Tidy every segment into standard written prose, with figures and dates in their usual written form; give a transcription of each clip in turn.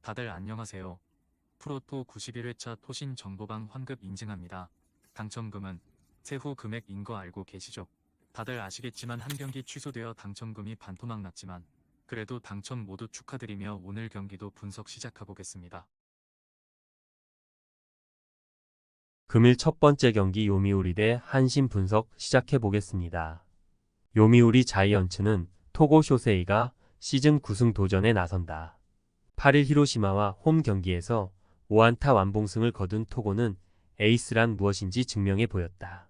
다들 안녕하세요. 프로토 91회차 토신 정보방 환급 인증합니다. 당첨금은 세후 금액인 거 알고 계시죠? 다들 아시겠지만 한 경기 취소되어 당첨금이 반토막 났지만 그래도 당첨 모두 축하드리며 오늘 경기도 분석 시작해보겠습니다. 금일 첫 번째 경기 요미우리 대 한신 분석 시작해 보겠습니다. 요미우리 자이언츠는 토고 쇼세이가 시즌 9승 도전에 나선다. 8일 히로시마와 홈 경기에서 5안타 완봉승을 거둔 토고는 에이스란 무엇인지 증명해 보였다.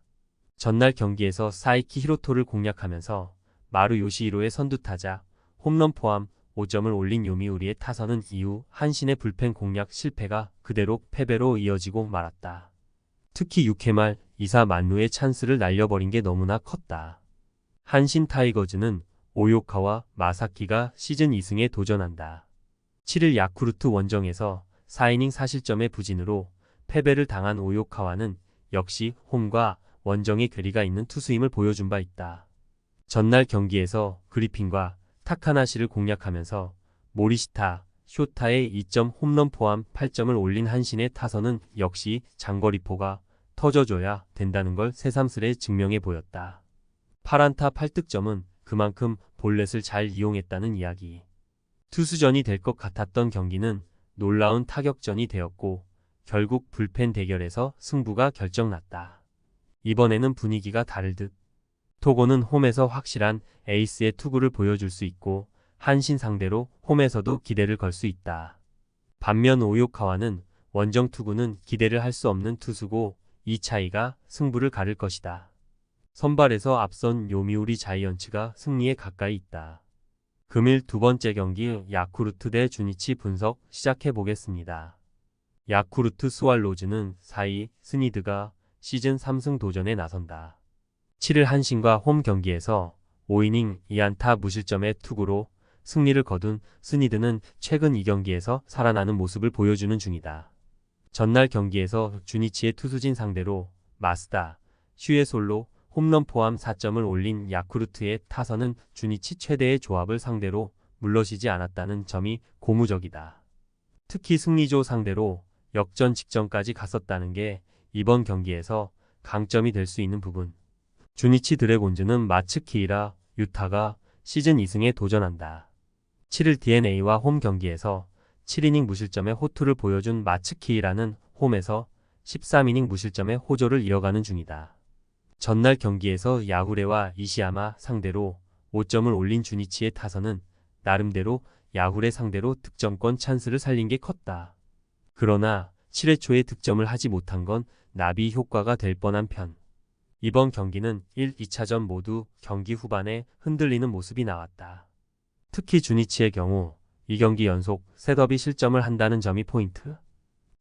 전날 경기에서 사이키 히로토를 공략하면서 마루 요시히로의 선두타자 홈런 포함 5점을 올린 요미우리의 타선은 이후 한신의 불펜 공략 실패가 그대로 패배로 이어지고 말았다. 특히 6회 말 2사 만루의 찬스를 날려버린 게 너무나 컸다. 한신 타이거즈는 오요카와 마사키가 시즌 2승에 도전한다. 7일 야쿠르트 원정에서 4이닝 4실점의 부진으로 패배를 당한 오요카와는 역시 홈과 원정의 괴리가 있는 투수임을 보여준 바 있다. 전날 경기에서 그리핀과 타카나시를 공략하면서 모리시타, 쇼타의 2점 홈런 포함 8점을 올린 한신의 타선은 역시 장거리포가 터져줘야 된다는 걸 새삼스레 증명해 보였다. 8안타 8득점은 그만큼 볼넷을 잘 이용했다는 이야기. 투수전이 될 것 같았던 경기는 놀라운 타격전이 되었고 결국 불펜 대결에서 승부가 결정났다. 이번에는 분위기가 다를 듯. 토고는 홈에서 확실한 에이스의 투구를 보여줄 수 있고 한신 상대로 홈에서도 기대를 걸 수 있다. 반면 오요카와는 원정 투구는 기대를 할 수 없는 투수고 이 차이가 승부를 가를 것이다. 선발에서 앞선 요미우리 자이언츠가 승리에 가까이 있다. 금일 두 번째 경기 야쿠르트 대 주니치 분석 시작해 보겠습니다. 야쿠르트 스왈로즈는 4위 스니드가 시즌 3승 도전에 나선다. 7일 한신과 홈 경기에서 5이닝 2안타 무실점의 투구로 승리를 거둔 스니드는 최근 2경기에서 살아나는 모습을 보여주는 중이다. 전날 경기에서 주니치의 투수진 상대로 마스다, 슈에솔로 홈런 포함 4점을 올린 야쿠르트의 타선은 주니치 최대의 조합을 상대로 물러서지 않았다는 점이 고무적이다. 특히 승리조 상대로 역전 직전까지 갔었다는 게 이번 경기에서 강점이 될 수 있는 부분. 주니치 드래곤즈는 마츠키이라 유타가 시즌 2승에 도전한다. 7일 DeNA와 홈 경기에서 7이닝 무실점의 호투를 보여준 마츠키이라는 홈에서 13이닝 무실점의 호조를 이어가는 중이다. 전날 경기에서 야후레와 이시야마 상대로 5점을 올린 주니치의 타선은 나름대로 야후레 상대로 득점권 찬스를 살린 게 컸다. 그러나 7회 초에 득점을 하지 못한 건 나비 효과가 될 뻔한 편. 이번 경기는 1, 2차전 모두 경기 후반에 흔들리는 모습이 나왔다. 특히 주니치의 경우 이 경기 연속 셋업이 실점을 한다는 점이 포인트.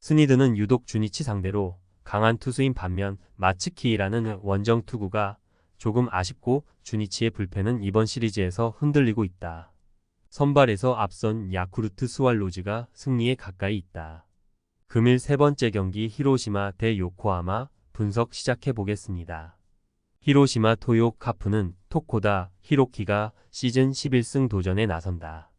스니드는 유독 주니치 상대로 강한 투수인 반면 마츠키이라는 원정 투구가 조금 아쉽고 주니치의 불펜은 이번 시리즈에서 흔들리고 있다. 선발에서 앞선 야쿠르트 스왈로즈가 승리에 가까이 있다. 금일 세 번째 경기 히로시마 대 요코하마 분석 시작해 보겠습니다. 히로시마 토요 카프는 토코다 히로키가 시즌 11승 도전에 나선다.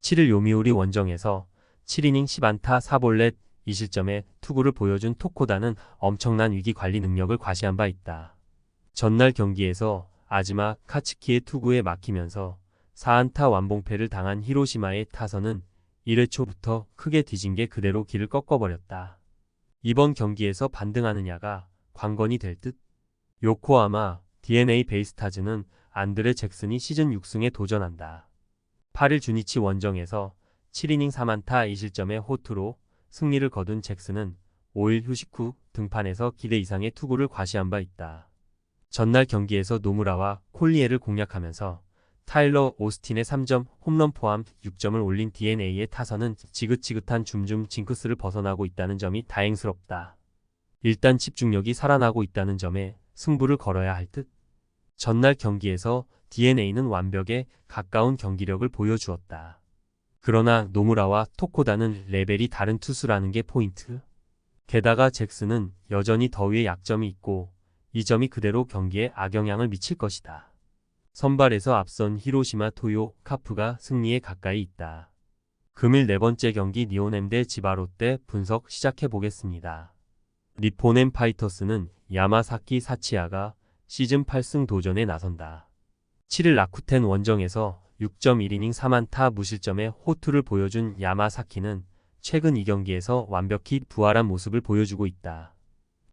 7일 요미우리 원정에서 7이닝 10안타 4볼넷 2실점의 투구를 보여준 토코다는 엄청난 위기 관리 능력을 과시한 바 있다. 전날 경기에서 아즈마 카츠키의 투구에 막히면서 4안타 완봉패를 당한 히로시마의 타선은 1회 초부터 크게 뒤진 게 그대로 길을 꺾어버렸다. 이번 경기에서 반등하느냐가 관건이 될 듯. 요코하마 DNA 베이스타즈는 안드레 잭슨이 시즌 6승에 도전한다. 8일 주니치 원정에서 7이닝 3안타 2실점의 호투로 승리를 거둔 잭슨은 5일 휴식 후 등판에서 기대 이상의 투구를 과시한 바 있다. 전날 경기에서 노무라와 콜리에를 공략하면서 타일러 오스틴의 3점 홈런 포함 6점을 올린 DeNA의 타선은 지긋지긋한 줌줌 징크스를 벗어나고 있다는 점이 다행스럽다. 일단 집중력이 살아나고 있다는 점에 승부를 걸어야 할 듯. 전날 경기에서 DeNA는 완벽에 가까운 경기력을 보여주었다. 그러나 노무라와 토코다는 레벨이 다른 투수라는 게 포인트. 게다가 잭슨은 여전히 더위에 약점이 있고 이 점이 그대로 경기에 악영향을 미칠 것이다. 선발에서 앞선 히로시마 토요 카프가 승리에 가까이 있다. 금일 네 번째 경기 니온엠 대 지바롯데 분석 시작해 보겠습니다. 니폰엠 파이터스는 야마사키 사치야가 시즌 8승 도전에 나선다. 7일 라쿠텐 원정에서 6.1이닝 3안타 무실점의 호투를 보여준 야마사키는 최근 2경기에서 완벽히 부활한 모습을 보여주고 있다.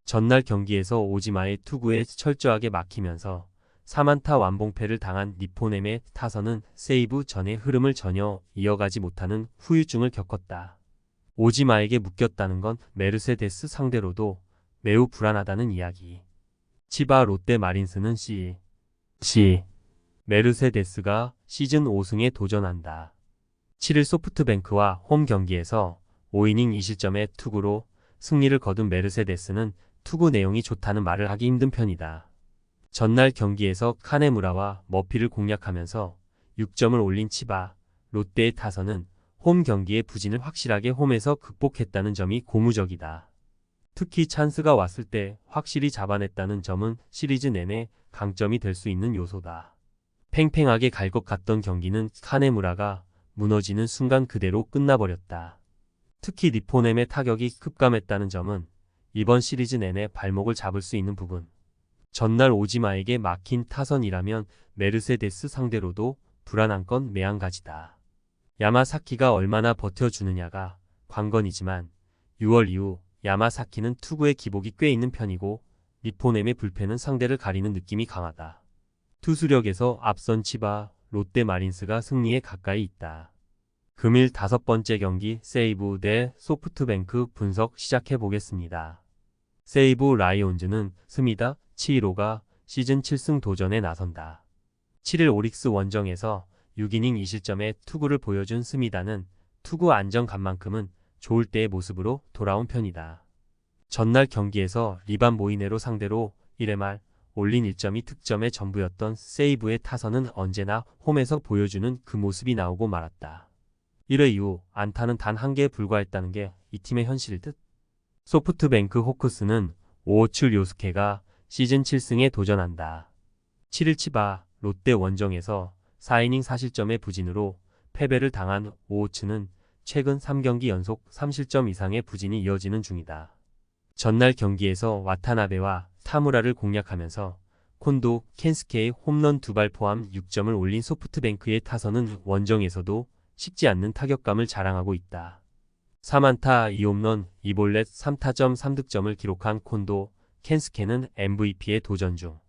전날 경기에서 오지마의 투구에 철저하게 막히면서 3안타 완봉패를 당한 니폰엠의 타선은 세이브 전의 흐름을 전혀 이어가지 못하는 후유증을 겪었다. 오지마에게 묶였다는 건 메르세데스 상대로도 매우 불안하다는 이야기. 치바 롯데 마린스는 메르세데스가 시즌 5승에 도전한다. 7일 소프트뱅크와 홈 경기에서 5이닝 2실점의 투구로 승리를 거둔 메르세데스는 투구 내용이 좋다는 말을 하기 힘든 편이다. 전날 경기에서 카네무라와 머피를 공략하면서 6점을 올린 치바 롯데의 타선은 홈 경기의 부진을 확실하게 홈에서 극복했다는 점이 고무적이다. 특히 찬스가 왔을 때 확실히 잡아냈다는 점은 시리즈 내내 강점이 될 수 있는 요소다. 팽팽하게 갈 것 같던 경기는 카네무라가 무너지는 순간 그대로 끝나버렸다. 특히 니폰엠의 타격이 급감했다는 점은 이번 시리즈 내내 발목을 잡을 수 있는 부분. 전날 오지마에게 막힌 타선이라면 메르세데스 상대로도 불안한 건 매한가지다. 야마사키가 얼마나 버텨주느냐가 관건이지만 6월 이후 야마사키는 투구의 기복이 꽤 있는 편이고 니폰엠의 불펜은 상대를 가리는 느낌이 강하다. 투수력에서 앞선 치바 롯데 마린스가 승리에 가까이 있다. 금일 5번째 경기 세이브 대 소프트뱅크 분석 시작해 보겠습니다. 세이브 라이온즈는 스미다 치히로가 시즌 7승 도전에 나선다. 7일 오릭스 원정에서 6이닝 2실점의 투구를 보여준 스미다는 투구 안정감만큼은 좋을 때의 모습으로 돌아온 편이다. 전날 경기에서 리반 모이네로 상대로 1회 말 올린 1점이 득점의 전부였던 세이브의 타선은 언제나 홈에서 보여주는 그 모습이 나오고 말았다. 1회 이후 안타는 단 1개에 불과했다는 게 이 팀의 현실일 듯. 소프트뱅크 호크스는 오호출 요스케가 시즌 7승에 도전한다. 7일 치바 롯데 원정에서 4이닝 4실점의 부진으로 패배를 당한 오호츠는 최근 3경기 연속 3실점 이상의 부진이 이어지는 중이다. 전날 경기에서 와타나베와 타무라를 공략하면서 콘도, 켄스케의 홈런 2발 포함 6점을 올린 소프트뱅크의 타선은 원정에서도 식지 않는 타격감을 자랑하고 있다. 3안타 2홈런 2볼넷 3타점 3득점을 기록한 콘도, 켄스케는 MVP에 도전 중.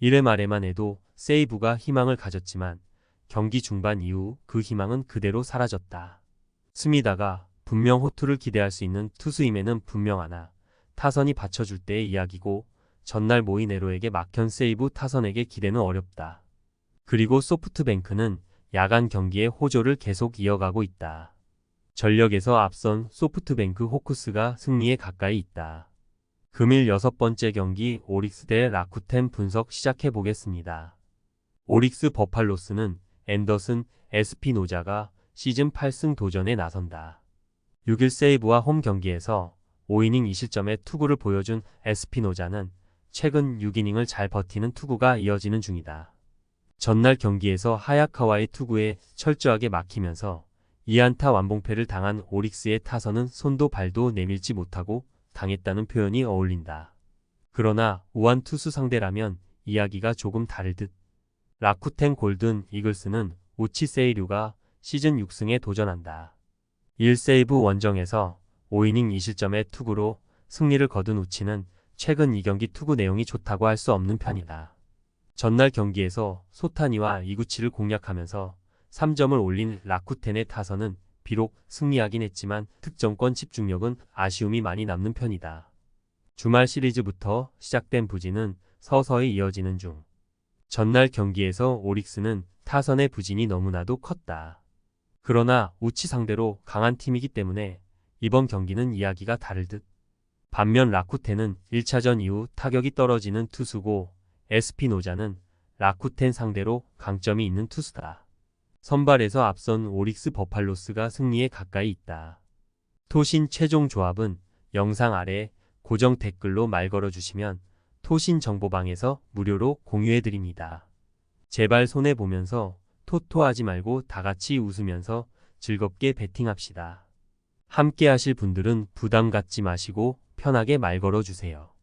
1회 말에만 해도 세이브가 희망을 가졌지만 경기 중반 이후 그 희망은 그대로 사라졌다. 스미다가 분명 호투를 기대할 수 있는 투수임에는 분명하나 타선이 받쳐줄 때의 이야기고 전날 모이네로에게 막힌 세이브 타선에게 기대는 어렵다. 그리고 소프트뱅크는 야간 경기의 호조를 계속 이어가고 있다. 전력에서 앞선 소프트뱅크 호크스가 승리에 가까이 있다. 금일 6번째 경기 오릭스 대 라쿠텐 분석 시작해 보겠습니다. 오릭스 버팔로스는 앤더슨 에스피노자가 시즌 8승 도전에 나선다. 6일 세이브와 홈 경기에서 5이닝 2실점의 투구를 보여준 에스피노자는 최근 6이닝을 잘 버티는 투구가 이어지는 중이다. 전날 경기에서 하야카와의 투구에 철저하게 막히면서 2안타 완봉패를 당한 오릭스의 타선은 손도 발도 내밀지 못하고 당했다는 표현이 어울린다. 그러나 우한 투수 상대라면 이야기가 조금 다를 듯. 라쿠텐 골든 이글스는 우치 세이류가 시즌 6승에 도전한다. 1세이브 원정에서 5이닝 2실점의 투구로 승리를 거둔 우치는 최근 2경기 투구 내용이 좋다고 할 수 없는 편이다. 전날 경기에서 소타니와 이구치를 공략하면서 3점을 올린 라쿠텐의 타선은 비록 승리하긴 했지만 득점권 집중력은 아쉬움이 많이 남는 편이다. 주말 시리즈부터 시작된 부진은 서서히 이어지는 중. 전날 경기에서 오릭스는 타선의 부진이 너무나도 컸다. 그러나 우치 상대로 강한 팀이기 때문에 이번 경기는 이야기가 다를 듯. 반면 라쿠텐은 1차전 이후 타격이 떨어지는 투수고 에스피노자는 라쿠텐 상대로 강점이 있는 투수다. 선발에서 앞선 오릭스 버팔로스가 승리에 가까이 있다. 토신 최종 조합은 영상 아래 고정 댓글로 말 걸어주시면 토신 정보방에서 무료로 공유해드립니다. 제발 손해보면서 토토하지 말고 다같이 웃으면서 즐겁게 베팅합시다. 함께 하실 분들은 부담 갖지 마시고 편하게 말 걸어주세요.